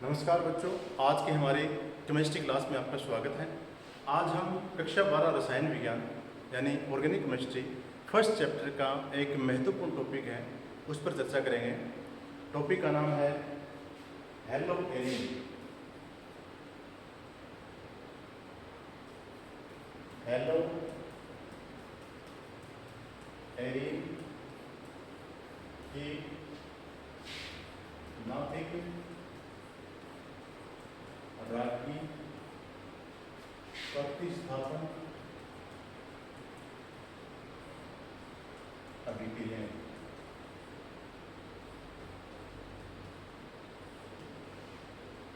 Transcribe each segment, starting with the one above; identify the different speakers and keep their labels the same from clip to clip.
Speaker 1: नमस्कार बच्चों, आज की हमारी केमिस्ट्री क्लास में आपका स्वागत है। आज हम कक्षा 12 रसायन विज्ञान यानी ऑर्गेनिक केमिस्ट्री फर्स्ट चैप्टर का एक महत्वपूर्ण टॉपिक है, उस पर चर्चा करेंगे। टॉपिक का नाम है हैलोएरिन। हैलोएरिन की नाभिक रागी प्रतिस्थापन अभिक्रिया।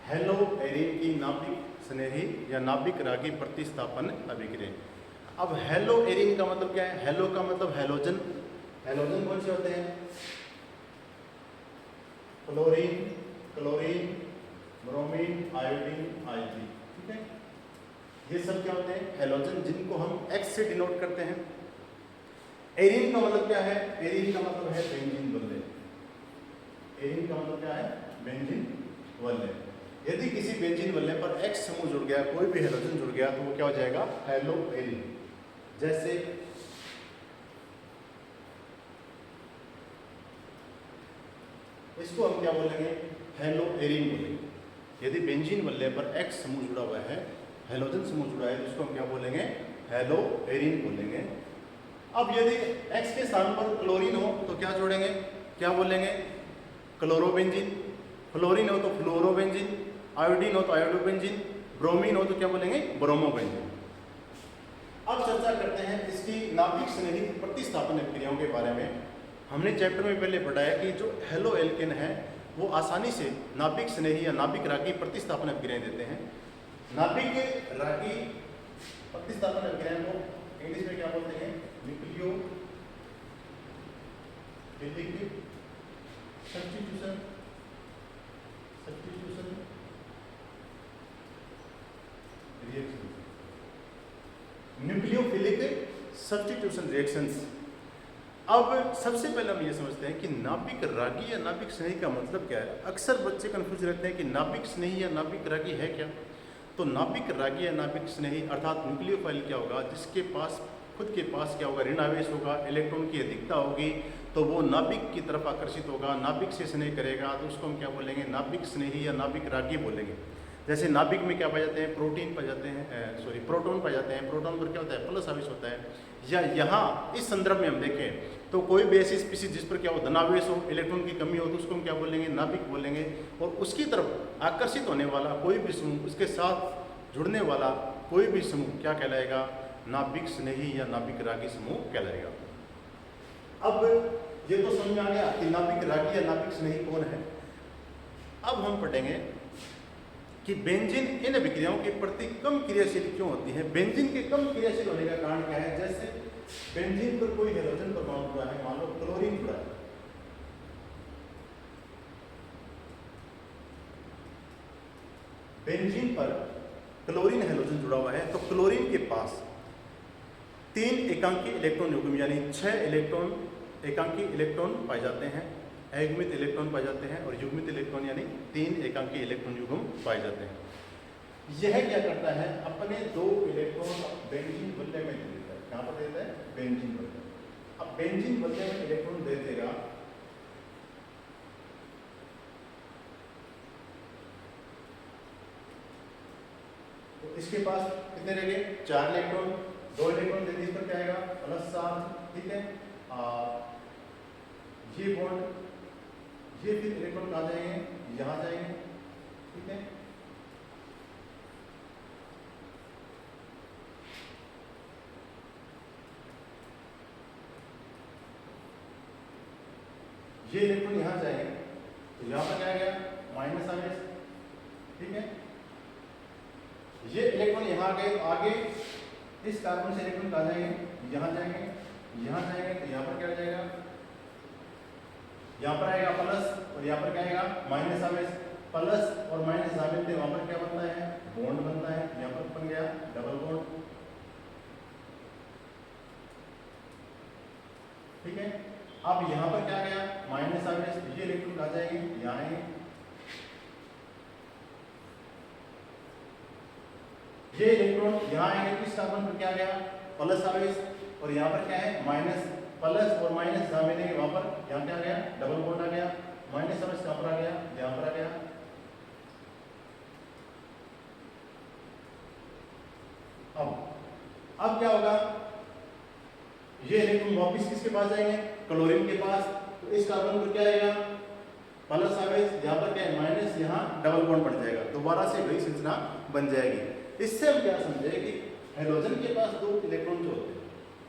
Speaker 1: हैलोएरिन की नाभिक स्नेही या नाभिक रागी प्रतिस्थापन अभिक्रिया। अब हैलोएरिन का मतलब क्या है? हैलो का मतलब हैलोजन। हैलोजन कौन से होते हैं? Chlorine, chlorine, bromine, iodine, Ig। ठीक है, ये सब क्या होते हैं? हैलोजन, जिनको हम X से डिनोट करते हैं। एरिन का मतलब क्या है? एरिन का मतलब है बेंजीन वलय। एरिन का मतलब क्या है? बेंजीन वलय। यदि किसी बेंजीन वलय पर X समूह जुड़ गया, कोई भी हैलोजन जुड़ गया, तो वो क्या हो जाएगा? हैलोएरिन। जैसे इसको हम क्या बोलेंगे? हैलोएरिन बोलेंगे। यदि बेंजीन वलय पर X समूह जुड़ा हुआ है, हैलोजन समूह जुड़ा है, तो इसको हम क्या बोलेंगे? हैलोएरिन बोलेंगे। अब यदि X के स्थान पर क्लोरीन हो तो क्या जोड़ेंगे? क्या बोलेंगे? क्लोरोबेंजीन। फ्लोरीन हो तो फ्लोरोबेंजीन, आयोडीन हो तो आयोडोबेंजीन, ब्रोमीन हो तो क्या बोलेंगे? ब्रोमोबेंजीन। अब चर्चा करते हैं इसकी नाभिक स्नेही प्रतिस्थापन क्रियाओं के बारे में। हमने चैप्टर में पहले पढ़ाया कि जो हैलोएल्केन है वो आसानी से नाभिक स्नेही या नाभिक रागी प्रतिस्थापन अभिक्रियाएं देते हैं। नाभिक रागी प्रतिस्थापन अभिक्रियाओं को इंग्लिश में क्या बोलते हैं? Nucleophilic substitution reaction. Nucleophilic substitution reactions. अब सबसे पहले हम ये समझते हैं कि नाभिक रागी या नाभिक स्नेही का मतलब क्या है। अक्सर बच्चे कंफ्यूज रहते हैं कि नाभिक स्नेही या नाभिक रागी है क्या। तो नाभिक रागी या नाभिक स्नेही अर्थात न्यूक्लियोफाइल क्या होगा? जिसके पास खुद के पास क्या होगा? ऋण आवेश होगा, इलेक्ट्रॉन की अधिकता होगी, तो वो नाभिक की तरफ आकर्षित होगा, नाभिक से स्नेह करेगा, तो उसको हम क्या बोलेंगे? नाभिक स्नेही या नाभिक रागी बोलेंगे। जैसे नाभिक में क्या पाए जाते हैं? प्रोटीन पाए जाते हैं, प्रोटॉन पाए जाते हैं। प्रोटॉन पर क्या होता है? प्लस आवेश होता है। या यहाँ इस संदर्भ में हम देखें तो कोई भी ऐसी स्पीसीज जिस पर क्या हो? धनावेश हो, इलेक्ट्रॉन की कमी हो, तो उसको हम क्या बोलेंगे? नाभिक बोलेंगे। और उसकी तरफ आकर्षित होने वाला कोई भी समूह, उसके साथ जुड़ने वाला कोई भी समूह क्या कहलाएगा? नाभिक स्नेही या नाभिक रागी समूह कहलाएगा। अब ये तो समझ में आ गया कि नाभिक रागी या नाभिक स्नेही कौन है। अब हम पढ़ेंगे कि बेंजीन इन अभिक्रियाओं के प्रति कम क्रियाशील क्यों होती है। बेंजीन के कम क्रियाशील होने का कारण क्या है? जैसे बेंजीन पर कोई हैलोजन परमाणु जुड़ा है, मान लो क्लोरीन जुड़ा है, बेंजीन पर क्लोरीन हैलोजन जुड़ा हुआ है, तो क्लोरीन के पास 3 एकांकी इलेक्ट्रॉन युग्म यानी 6 इलेक्ट्रॉन एकांकी इलेक्ट्रॉन पाए जाते हैं, अयुग्मित इलेक्ट्रॉन पाए जाते हैं, और युग्मित इलेक्ट्रॉन यानी 3 एकांकी इलेक्ट्रॉन युग्म पाए जाते हैं। यह क्या करता है? अपने 2 इलेक्ट्रॉन बेंजीन वलय में दे देता है। कहां पर देता है? बेंजीन वलय। अब बेंजीन वलय में इलेक्ट्रॉन दे देगा, तो इसके पास कितने रह गए? 4 इलेक्ट्रॉन। 2 इलेक्ट्रॉन दे दिए, इस पर क्या आएगा? +7। ठीक है, ये बॉन्ड, ये फिर इलेक्ट्रॉन कहाँ जाएंगे? यहाँ जाएंगे। ठीक है, ये इलेक्ट्रॉन यहाँ जाएंगे, तो यहाँ पर क्या आ गया? माइनस आवेश। ठीक है, ये इलेक्ट्रॉन यहाँ गए, आगे इस कार्बन से इलेक्ट्रॉन कहाँ जाएंगे? यहाँ जाएंगे, यहाँ जाएंगे, तो यहाँ पर क्या जाएगा? यहाँ पर आएगा प्लस, और यहाँ पर क्या आएगा? माइनस आवेश। प्लस और माइनस आवेश से वहां पर क्या बनता है? बॉन्ड बनता है। यहाँ पर बन गया डबल बॉन्ड। ठीक है, अब यहाँ पर क्या गया? माइनस आवेश, ये इलेक्ट्रॉन कहाँ जाएंगे? यहाँ आएंगे, ये इलेक्ट्रॉन यहाँ आएंगे, किस कार्बन पर क्या गया, प्लस आवेश, और यहाँ पर क्या है माइनस, प्लस और माइनस जहाँ मिलेंगे वहां पर यहाँ क्या आ गया, डबल बॉन्ड आ गया, माइनस आवेश कहाँ पर आ गया, यहाँ पर आ गया। अब क्या होगा, ये इलेक्ट्रॉन वापिस किसके पास जाएंगे, क्लोरीन के पास, तो इस कार्बन पर क्या आएगा, प्लस आवेश, यहाँ पर क्या है माइनस, यहाँ डबल बॉन्ड बन जाएगा, दोबारा से वही संरचना बन जाएगी। इससे हम क्या समझे कि हेलोजन के पास दो इलेक्ट्रॉन जो होते हैं,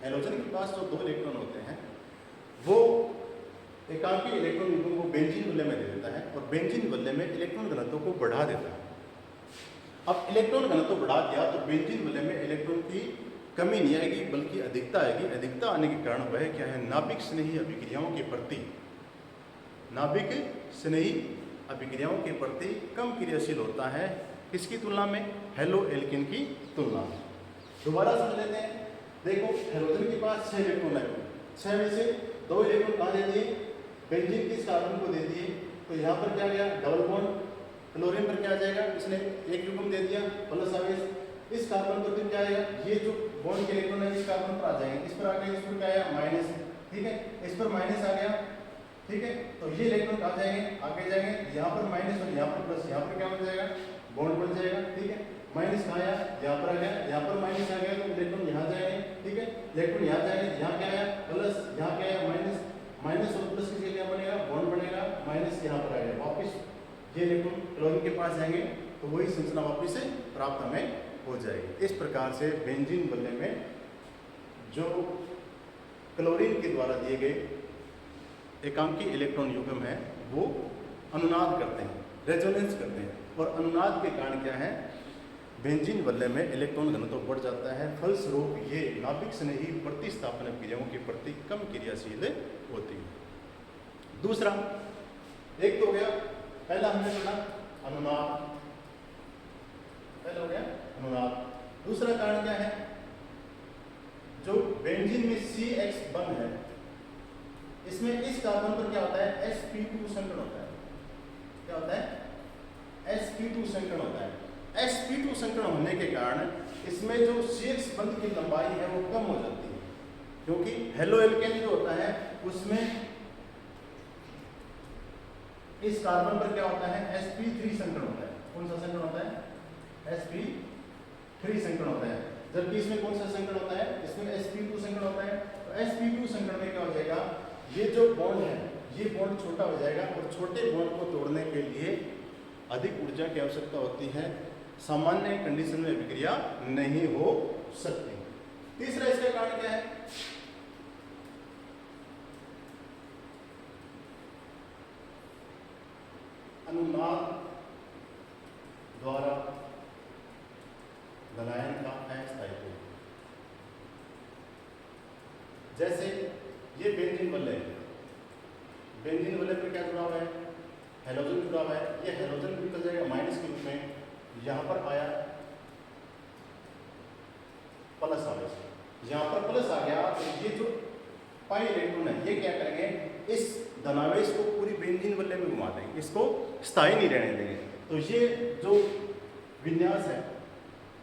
Speaker 1: हेलोजन के पास जो दो इलेक्ट्रॉन होते हैं वो एकांकी इलेक्ट्रॉन युग्म को बेंजीन वलय में दे देता है और बेंजीन वलय में इलेक्ट्रॉन घनत्व को बढ़ा देता है। अब इलेक्ट्रॉन घनत्व बढ़ा दिया तो बेंजीन वलय में इलेक्ट्रॉन की कमी नहीं आएगी बल्कि अधिकता आएगी। अधिकता आने के कारण वह क्या है, नाभिक स्नेही अभिक्रियाओं के प्रति, नाभिक स्नेही अभिक्रियाओं के प्रति कम क्रियाशील होता है, किसकी तुलना में, हेलो एल्किन की तुलना में। दोबारा समझ लेते हैं, देखो हेलोजन के पास 6 इलेक्ट्रॉन है, 6 में से 2 इलेक्ट्रॉन कहाँ दे दिए, बेंजीन के इस कार्बन को दे दिए, तो यहाँ पर क्या गया डबल बॉन्ड, क्लोरीन पर क्या आ जाएगा, इसने एक युग्म दे दिया प्लस आवेश, इस कार्बन पर फिर क्या आएगा, ये जो बॉन्ड के इलेक्ट्रॉन है इस कार्बन पर आ जाएंगे, इस पर आ गए, इस पर क्या आया माइनस, ठीक है, इस पर माइनस आ गया, ठीक है, तो ये इलेक्ट्रॉन कहाँ जाएंगे, आगे जाएंगे, यहाँ पर माइनस और यहाँ पर प्लस, यहाँ पर क्या बन जाएगा, बॉन्ड बन जाएगा, ठीक है, माइनस कहाँ आया, यहाँ पर आ गया, यहाँ पर माइनस आ गया तो इलेक्ट्रॉन यहाँ जाएंगे, ठीक है, इलेक्ट्रॉन यहाँ जाएंगे, यहाँ क्या आया प्लस, यहाँ क्या आया माइनस, माइनस और प्लस के क्या बनेगा, बॉन्ड बनेगा, माइनस यहाँ पर आएगा, वापिस ये इलेक्ट्रॉन क्लोरीन के पास जाएंगे तो वही संरचना वापिस से प्राप्त हमें हो जाएगी। इस प्रकार से बेंजीन वलय में जो क्लोरीन के द्वारा दिए गए एकांकी इलेक्ट्रॉन युग्म है वो अनुनाद करते हैं, रेजोनेंस करते हैं, और अनुनाद के कारण क्या है, बेंजीन वलय में इलेक्ट्रॉन घनत्व बढ़ जाता है, फलस्वरूप ये नाभिक स्नेही प्रतिस्थापन क्रियाओं के प्रति कम क्रियाशील होती है। दूसरा, एक तो हो गया, पहला हमने पढ़ा अनुनाद, पहला हो गया अनुनाद। दूसरा कारण क्या है, जो बेंजीन में CX बंध है इसमें इस कार्बन पर क्या होता है, sp2 संकरण होता है, क्या होता है, sp2 संकरण होता है। sp2 संकरण होने के कारण इसमें जो CX बंध की लंबाई है वो कम हो जाती है, क्योंकि हेलो एल्केन जो होता है उसमें इस कार्बन पर क्या होता है, sp3 संकरण होता है। कौन सा संकरण होता है, sp3 संकरण होता है, जबकि इसमें कौन सा संकरण होता है, इसमें sp2 संकरण होता है। तो sp2 संकरण में क्या हो जाएगा, ये जो बॉन्ड है ये बॉन्ड छोटा हो जाएगा और छोटे बॉन्ड को तोड़ने के लिए अधिक ऊर्जा की आवश्यकता होती है, सामान्य कंडीशन में अभिक्रिया नहीं हो सकती। तीसरा इसका कारण क्या है, अनुनाद द्वारा विलयन का अस्थायित्व। जैसे ये बेंजीन वलय है, बेंजीन वलय पर क्या जुड़ा हुआ है, हेलोजन जुड़ा हुआ है, ये हेलोजन निकल जाएगा माइनस के रूप में, यहाँ पर आया प्लस आवेश, यहाँ पर प्लस आ गया तो ये जो पाई इलेक्ट्रॉन है ये क्या करेंगे, इस धनावेश को पूरी बेंजीन वलय में घुमा देंगे, इसको स्थायी नहीं रहने देंगे। तो ये जो विन्यास है,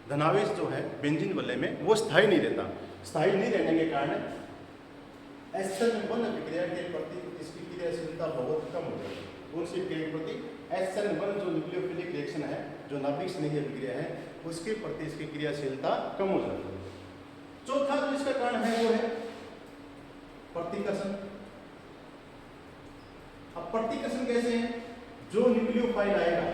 Speaker 1: धनावेश जो है बेंजीन वलय में वो स्थायी नहीं रहता, स्थायी नहीं रहने के कारण SN1 अभिक्रिया के प्रति इसकी क्रियाशीलता बहुत कम हो जाती है। कौन सी क्रिया के प्रति, SN1 जो न्यूक्लियोफिलिक रिएक्शन है, जो नाभिक स्नेही अभिक्रिया है, उसके प्रति इसकी क्रियाशीलता कम हो जाती है। चौथा जो इसका कारण है वो है प्रतिकर्षण। अब प्रतिकर्षण कैसे है, जो न्यूक्लियोफाइल आएगा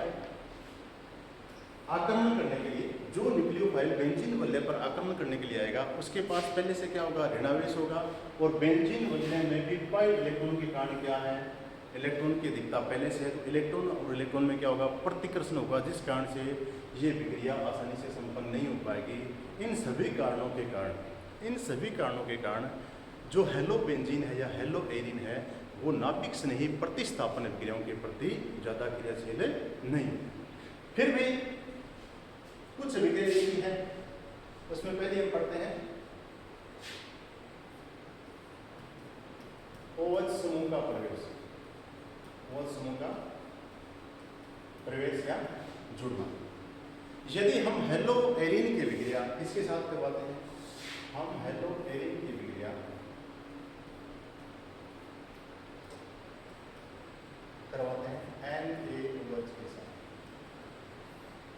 Speaker 1: आक्रमण करने के लिए, जो न्यूक्लियोफाइल बेंजीन वलय पर आक्रमण करने के लिए आएगा उसके पास पहले से क्या होगा, ऋणावेश होगा, और बेंजीन वलय में भी पाई इलेक्ट्रॉन के कारण क्या है, इलेक्ट्रॉन की अधिकता पहले से है, तो इलेक्ट्रॉन और इलेक्ट्रॉन में क्या होगा, प्रतिकर्षण होगा, जिस कारण से ये विक्रिया आसानी से संपन्न नहीं हो पाएगी। इन सभी कारणों के कारण जो हेलो बेंजीन है या हेलो एरिन है वो नाभिक स्नेही प्रतिस्थापन क्रियाओं के प्रति ज़्यादा क्रियाशील नहीं। फिर भी कुछ अभिक्रिया है, उसमें पहले हम पढ़ते हैं OH समूह का प्रवेश, OH समूह का प्रवेश या जुड़ना। यदि हम हेलो एरिन की विक्रिया किसके साथ करवाते हैं, हम हेलो एरिन की विक्रिया करवाते हैं NaOH के साथ,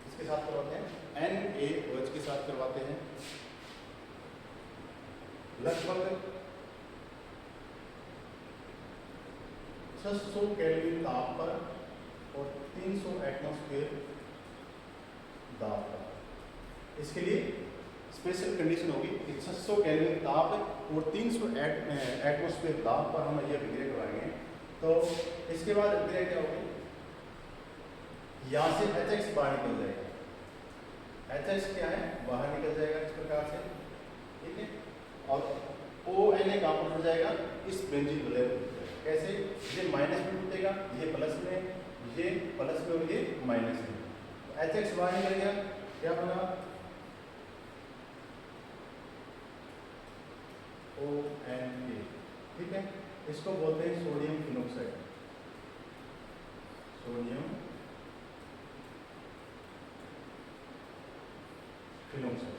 Speaker 1: किसके साथ करवाते हैं, NaOH के साथ करवाते हैं। लगभग 600 केल्विन ताप पर और 300 एटमॉस्फेयर दाब पर। इसके लिए स्पेशल कंडीशन होगी कि 600 केल्विन ताप और 300 एटमॉस्फेयर दाब पर हम यह विक्रिया करवाएंगे। तो इसके बाद विक्रिया क्या होगी, यहाँ से HX बाहर निकल जाएगा, HX क्या है, बाहर निकल जाएगा इस प्रकार से, ठीक है। और ONA कहाँ पर हो जाएगा, इस बेंजीन वलय पर। कैसे, ये माइनस में टूटेगा, ये प्लस में, ये प्लस में और ये माइनस में। HX बाहर निकल गया, क्या बना, ONA, ठीक है। इसको बोलते हैं sodium phenoxide, sodium phenoxide,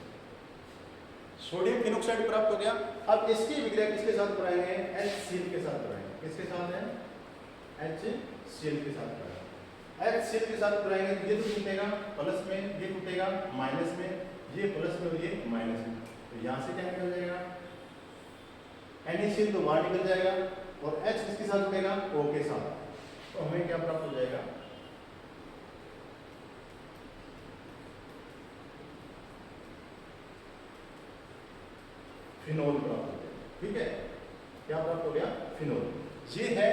Speaker 1: sodium phenoxide प्राप्त हो गया। अब इसकी विक्रिया किसके साथ कराएंगे, HCl के साथ कराएंगे। किसके साथ है, HCl के साथ कराएंगे। HCl के साथ कराएंगे तो ये तो टूटेगा प्लस में, ये टूटेगा माइनस में, ये प्लस में और ये माइनस में। तो यहाँ से क्या निकल जाएगा, NaCl तो बाहर निकल जाएगा और H किसके साथ जुड़ेगा, O के साथ। तो हमें क्या प्राप्त हो जाएगा, फिनोल प्राप्त हो गया, ठीक है। क्या प्राप्त हो गया, फिनोल। ये है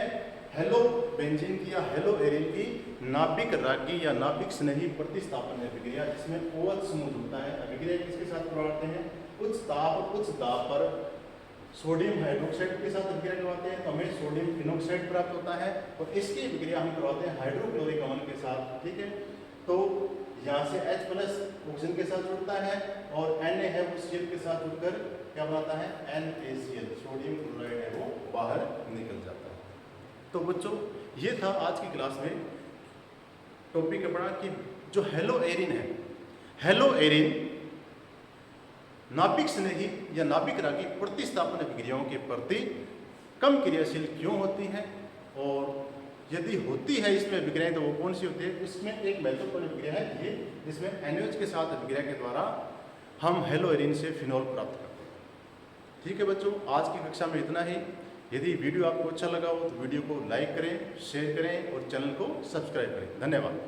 Speaker 1: हेलो बेंजीन की या हेलो एरिन की नाभिक रागी या नाभिक स्नेही प्रतिस्थापन विक्रिया, जिसमें OH समूह जुड़ता है। अभिक्रिया किसके साथ करवाते हैं, उच्च ताप उच्च दाब पर सोडियम हाइड्रोक्साइड के साथ विक्रिया करवाते हैं तो हमें सोडियम फिनोक्साइड प्राप्त होता है। और इसकी विक्रिया हम करवाते हैं हाइड्रोक्लोरिक अम्ल के साथ, ठीक है। तो यहाँ से H प्लस ऑक्सीजन के साथ जुड़ता है और Na है वो Cl के साथ जुड़कर क्या बनाता है, NaCl, सोडियम क्लोराइड है वो बाहर निकल जाता है। तो बच्चों ये था आज की क्लास में टॉपिक पढ़ा कि जो हेलो एरिन है, हेलो एरिन नाभिक स्नेही या नाभिक रागी प्रतिस्थापन विक्रियाओं के प्रति कम क्रियाशील क्यों होती हैं, और यदि होती है इसमें विक्रियाएं तो वो कौन सी होती है। इसमें एक महत्वपूर्ण विक्रिया है ये, जिसमें NaOH के साथ विक्रिया के द्वारा हम हेलो एरिन से फिनोल प्राप्त करते हैं। ठीक है बच्चों, आज की कक्षा में इतना ही। यदि वीडियो आपको अच्छा लगा हो तो वीडियो को लाइक करें, शेयर करें और चैनल को सब्सक्राइब करें। धन्यवाद।